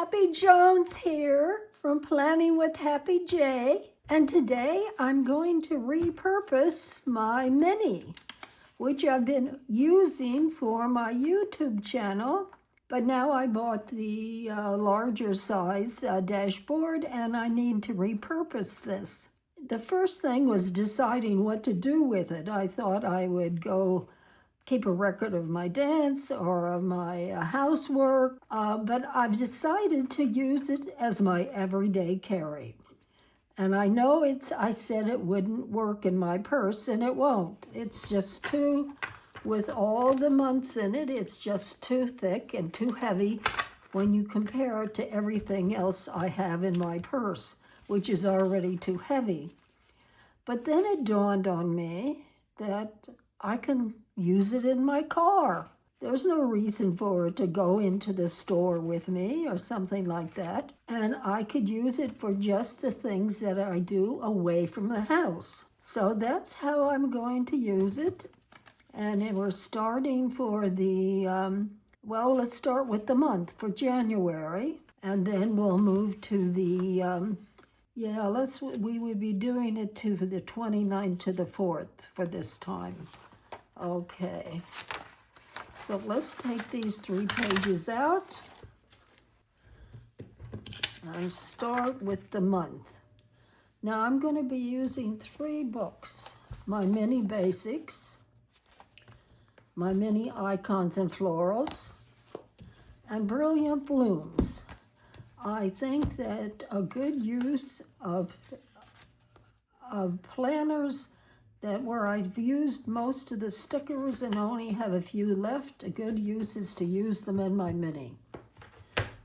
Happy Jones here from Planning with Happy J, and today I'm going to repurpose my mini, which I've been using for my YouTube channel, but now I bought the larger size dashboard and I need to repurpose this. The first thing was deciding what to do with it. I thought I would go keep a record of my dance or of my housework, but I've decided to use it as my everyday carry. And I know I said it wouldn't work in my purse, and it won't. It's just too, with all the months in it, it's just too thick and too heavy when you compare it to everything else I have in my purse, which is already too heavy. But then it dawned on me that I can use it in my car. There's no reason for it to go into the store with me or something like that. And I could use it for just the things that I do away from the house. So that's how I'm going to use it. And we're starting for the, let's start with the month for January. And then we'll move to the, we would be doing it to the 29th to the 4th for this time. Okay, so let's take these 3 pages out and start with the month. Now I'm going to be using 3 books: my mini basics, my mini icons and florals, and brilliant blooms. I think that a good use of planners that where I've used most of the stickers and only have a few left, a good use is to use them in my mini.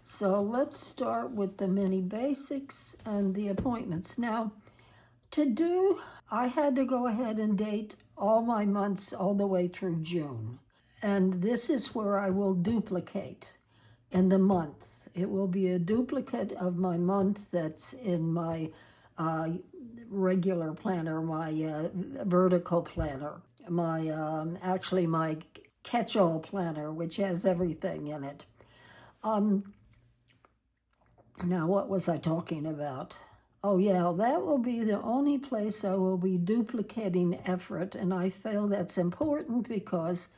So let's start with the mini basics and the appointments. Now, I had to go ahead and date all my months all the way through June. And this is where I will duplicate in the month. It will be a duplicate of my month that's in my regular planner, my vertical planner, my catch-all planner, which has everything in it. Now, what was I talking about? Oh yeah, that will be the only place I will be duplicating effort, and I feel that's important because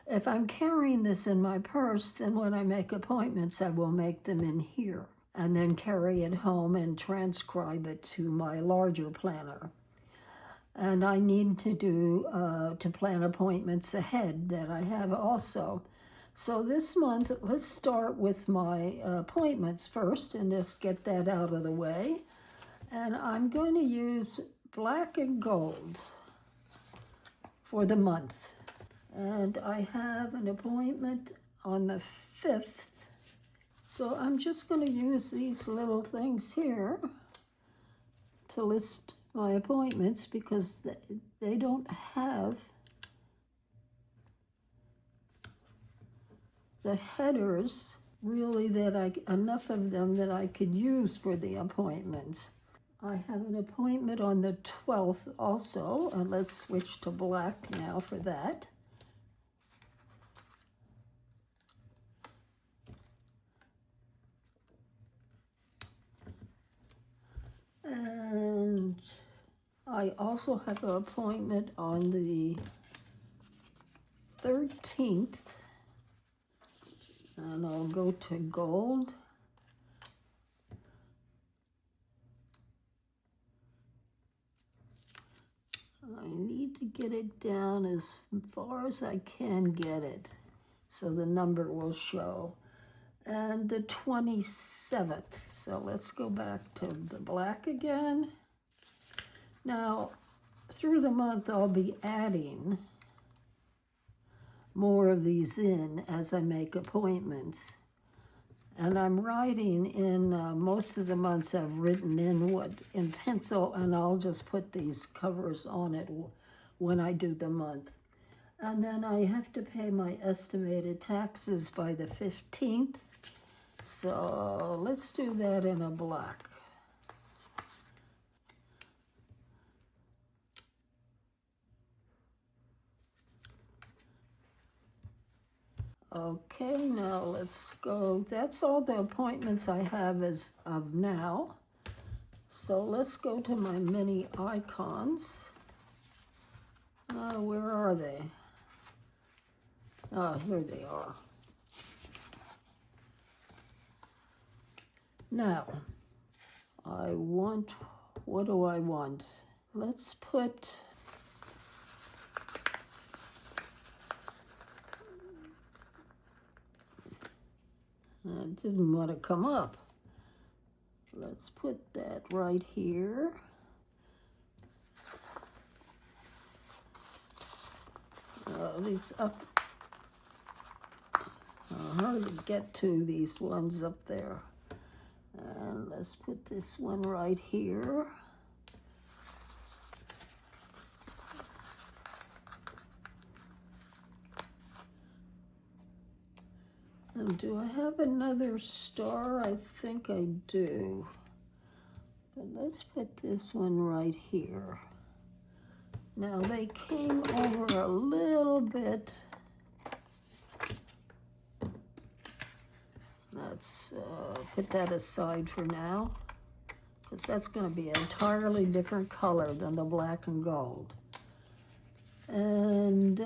if I'm carrying this in my purse, then when I make appointments, I will make them in here and then carry it home and transcribe it to my larger planner. And I need to plan appointments ahead that I have also. So this month, let's start with my appointments first and just get that out of the way. And I'm going to use black and gold for the month. And I have an appointment on the 5th. So I'm just going to use these little things here to list my appointments because they don't have the headers really enough of them that I could use for the appointments. I have an appointment on the 12th also, and let's switch to black now for that. And I also have an appointment on the 13th, and I'll go to gold. I need to get it down as far as I can get it, so the number will show. And the 27th. So let's go back to the black again. Now, through the month, I'll be adding more of these in as I make appointments. And I'm writing in, most of the months I've written in pencil, and I'll just put these covers on it when I do the month. And then I have to pay my estimated taxes by the 15th. So let's do that in a black. Okay, now let's go. That's all the appointments I have as of now. So let's go to my mini icons. Where are they? Oh, here they are. Now, what do I want? Let's put, it didn't want to come up. Let's put that right here. These up, hard to get to these ones up there. And let's put this one right here. And do I have another star? I think I do. But let's put this one right here. Now they came over a little bit. Let's put that aside for now, because that's going to be an entirely different color than the black and gold. And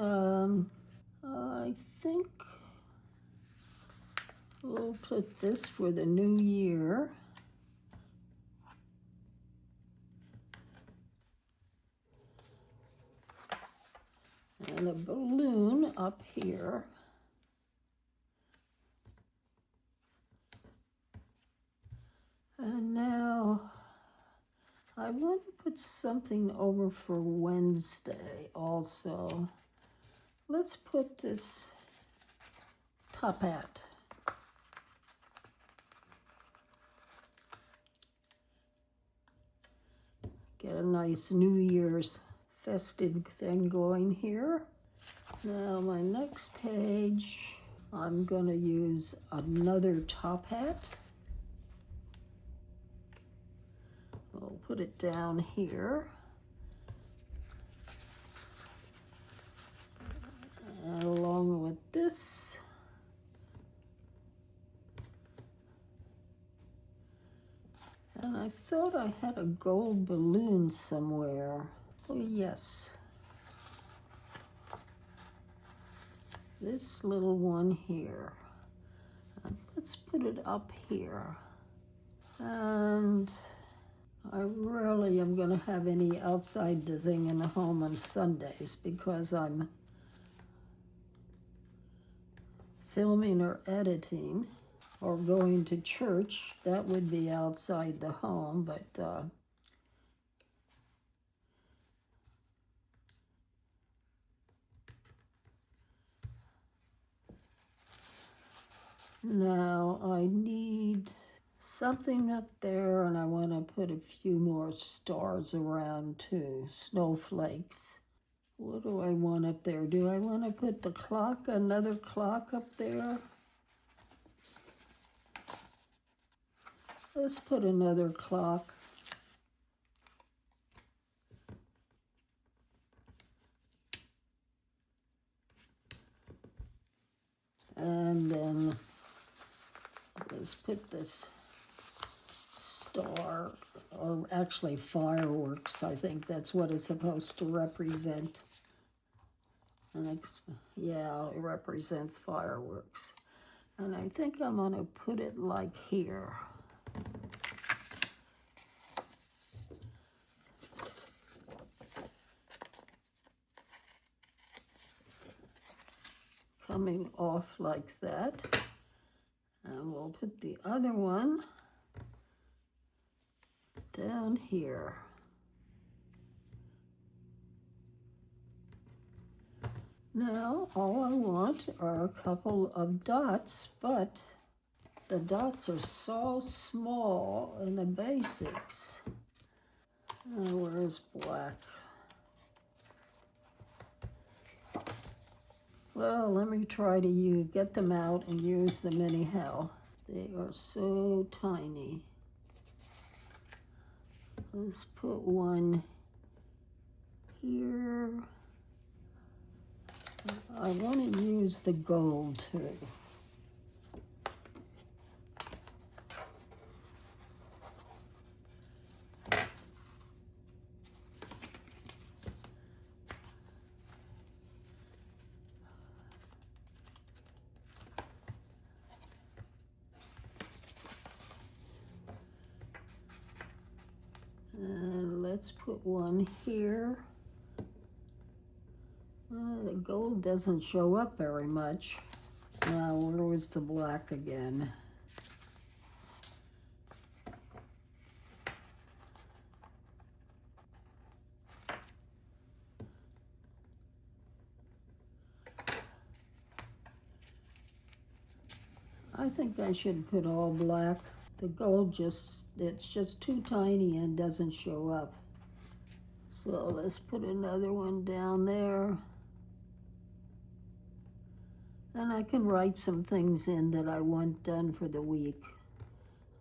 I think we'll put this for the new year. And a balloon up here. And now I want to put something over for Wednesday also. Let's put this top hat. Get a nice New Year's festive thing going here. Now my next page, I'm going to use another top hat. We'll put it down here. And along with this, and I thought I had a gold balloon somewhere. Oh yes. This little one here. And let's put it up here. And I rarely am going to have any outside the thing in the home on Sundays because I'm filming or editing or going to church. That would be outside the home, but now I need something up there, and I want to put a few more stars around too, snowflakes. What do I want up there? Do I want to put the clock, another clock up there? Let's put another clock. And then let's put this star, or actually fireworks. I think that's what it's supposed to represent. And yeah, it represents fireworks. And I think I'm going to put it like here. Coming off like that. And we'll put the other one down here. Now, all I want are a couple of dots, but the dots are so small in the basics. Where's black? Well, let me try to get them out and use them anyhow. They are so tiny. Let's put one here. I want to use the gold too. And let's put one here. The gold doesn't show up very much. Now, where was the black again? I think I should put all black. The gold it's just too tiny and doesn't show up. So let's put another one down there. And I can write some things in that I want done for the week.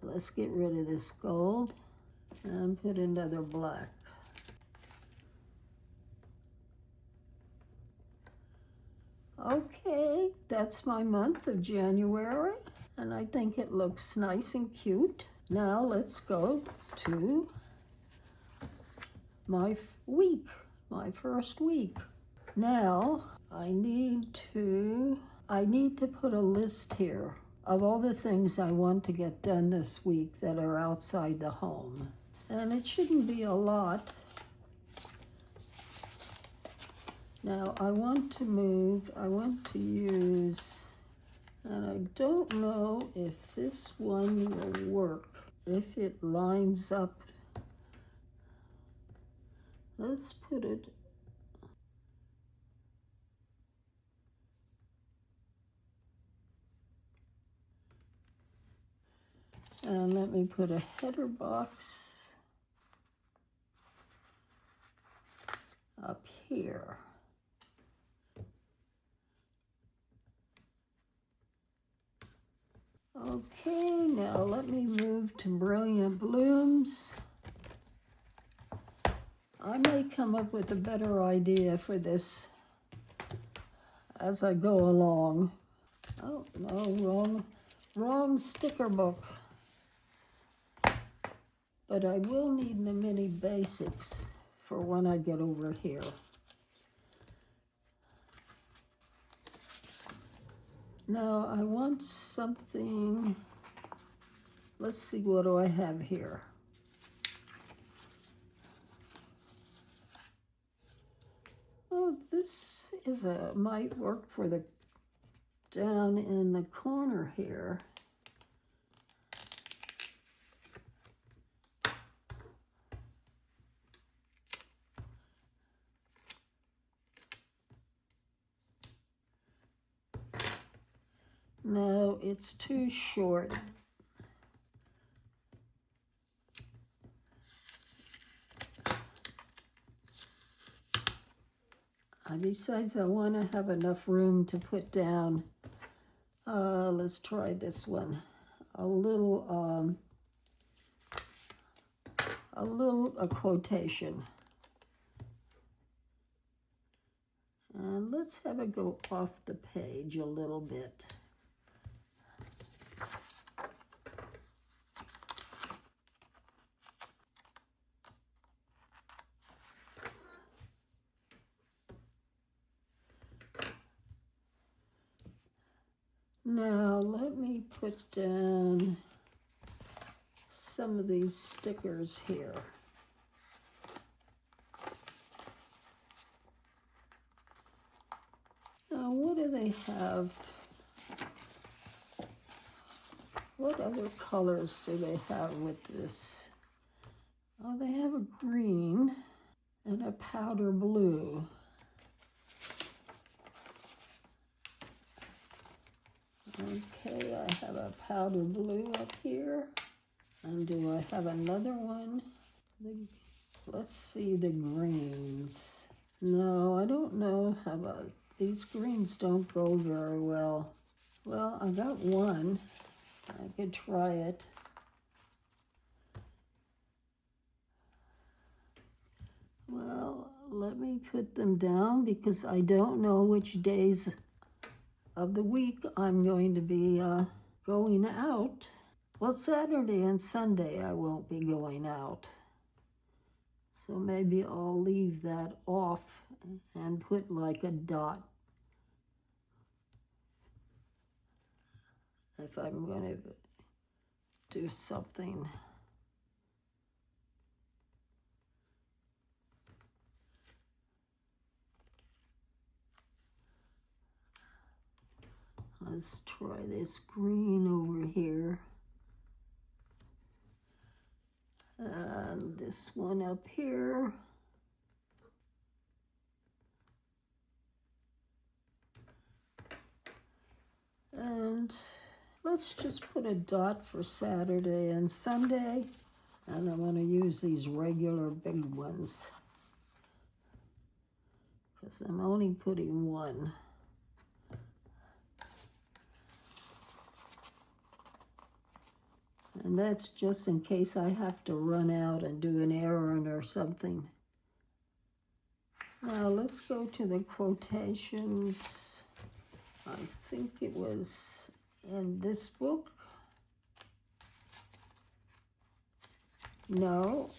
Let's get rid of this gold and put another black. Okay, that's my month of January, and I think it looks nice and cute. Now let's go to my week, my first week. Now I need to put a list here of all the things I want to get done this week that are outside the home. And it shouldn't be a lot. Now I want to use, and I don't know if this one will work, if it lines up. Let's put it, and let me put a header box up here. Okay, now let me move to Brilliant Blooms. I may come up with a better idea for this as I go along. Oh, no, wrong sticker book. But I will need the mini basics for when I get over here. Now I want something, let's see, what do I have here? Oh, this might work for the, down in the corner here. No, it's too short. Besides, I want to have enough room to put down, let's try this one, a quotation. And let's have it go off the page a little bit. Now let me put down some of these stickers here. Now what do they have? What other colors do they have with this? Oh, they have a green and a powder blue. Okay, I have a powder blue up here. And do I have another one? Let's see the greens. No, I don't know how about, these greens don't go very well. Well, I got one. I could try it. Well, let me put them down because I don't know which days of the week I'm going to be going out. Well, Saturday and Sunday I won't be going out. So maybe I'll leave that off and put like a dot if I'm going to do something. Let's try this green over here. And this one up here. And let's just put a dot for Saturday and Sunday. And I'm going to use these regular big ones because I'm only putting one. And that's just in case I have to run out and do an errand or something. Now let's go to the quotations. I think it was in this book. No,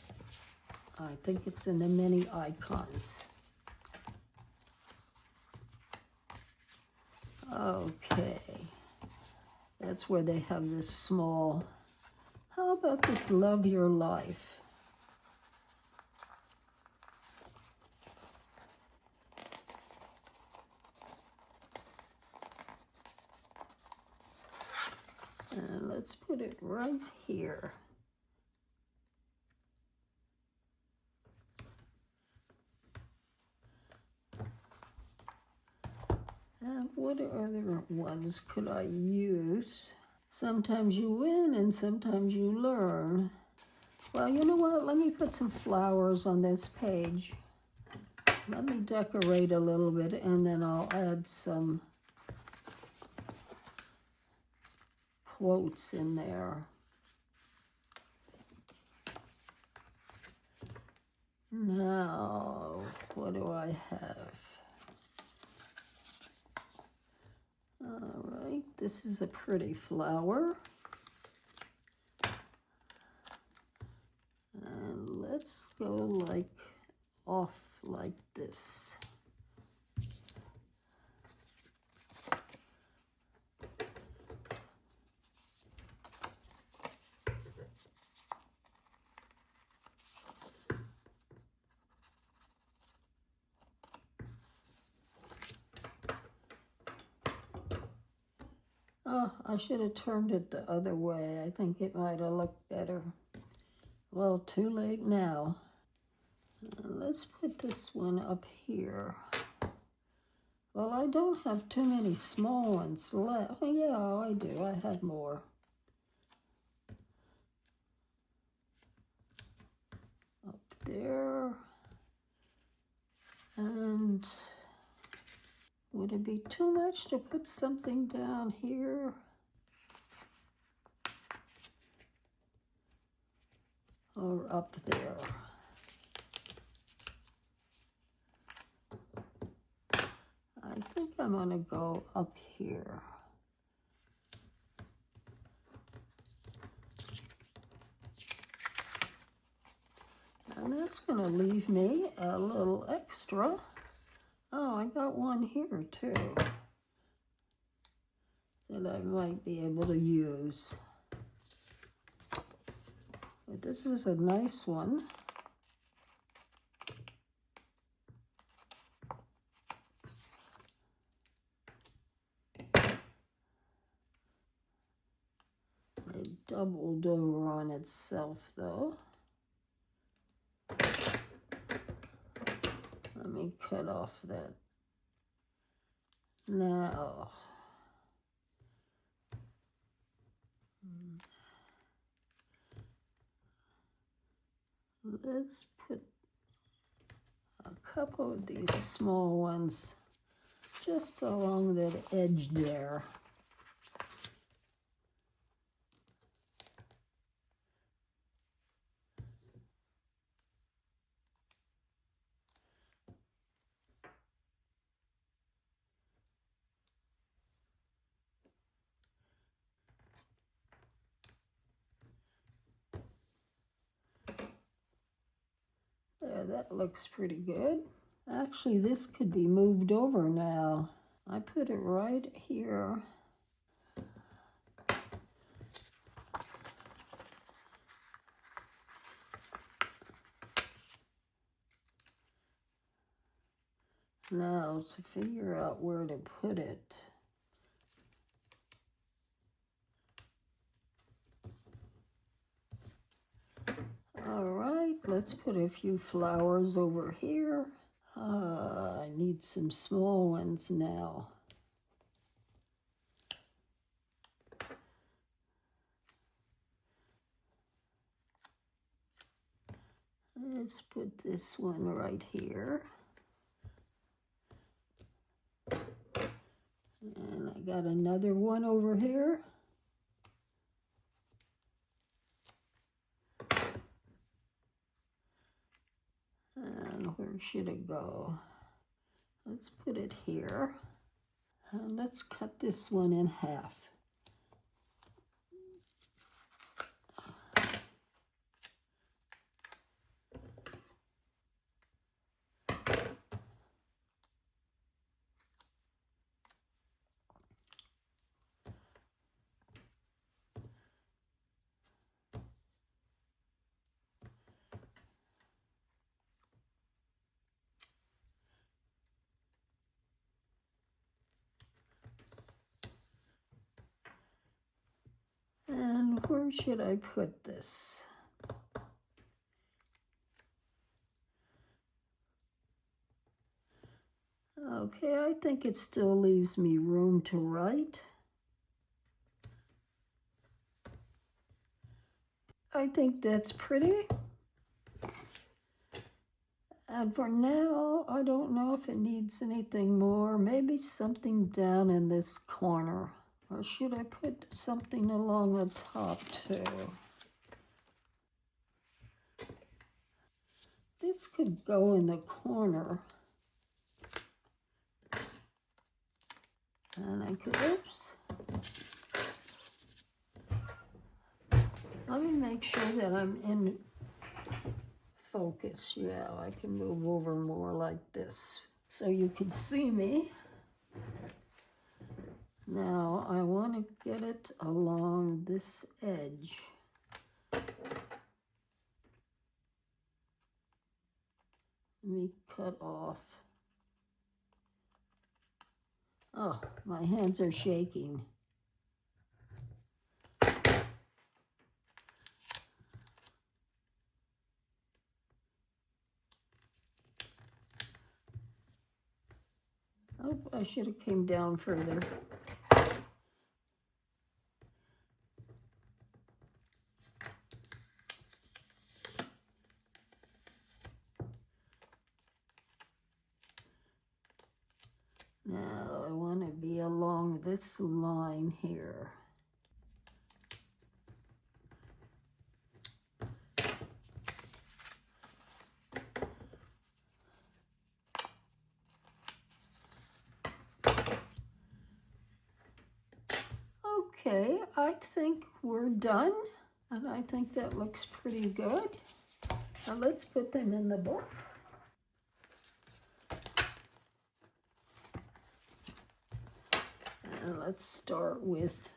I think it's in the mini icons. Okay, that's where they have this small. How about this love your life? And let's put it right here. And what other ones could I use? Sometimes you win and sometimes you learn. Well, you know what? Let me put some flowers on this page. Let me decorate a little bit and then I'll add some quotes in there. Now, what do I have? All right, this is a pretty flower. And let's go like off like this. Oh, I should have turned it the other way. I think it might have looked better. Well, too late now. Let's put this one up here. Well, I don't have too many small ones left. Oh, yeah, I do. I have more. Up there. And would it be too much to put something down here? Or up there? I think I'm going to go up here. And that's going to leave me a little extra. Oh, I got one here too that I might be able to use. But this is a nice one. It doubled over on itself though. Let me cut off that. Now, let's put a couple of these small ones just along that edge there. that looks pretty good. Actually, this could be moved over now. I put it right here. Now to figure out where to put it. All right, let's put a few flowers over here. I need some small ones now. Let's put this one right here. And I got another one over here. And where should it go? Let's put it here. And let's cut this one in half. And where should I put this? Okay, I think it still leaves me room to write. I think that's pretty. And for now, I don't know if it needs anything more. Maybe something down in this corner. Or should I put something along the top too? This could go in the corner. And I could, oops. Let me make sure that I'm in focus. Yeah, I can move over more like this so you can see me. Now I want to get it along this edge. Let me cut off. Oh, my hands are shaking. Oh, I should have came down further. Now I want to be along this line here. Okay, I think we're done, and I think that looks pretty good. Now let's put them in the book. And let's start with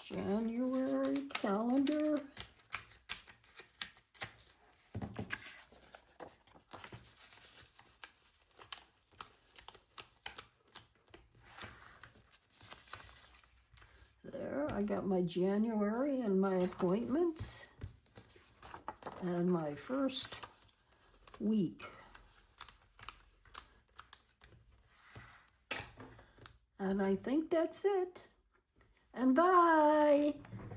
January calendar. There, I got my January and my appointments and my first week. And I think that's it. And bye.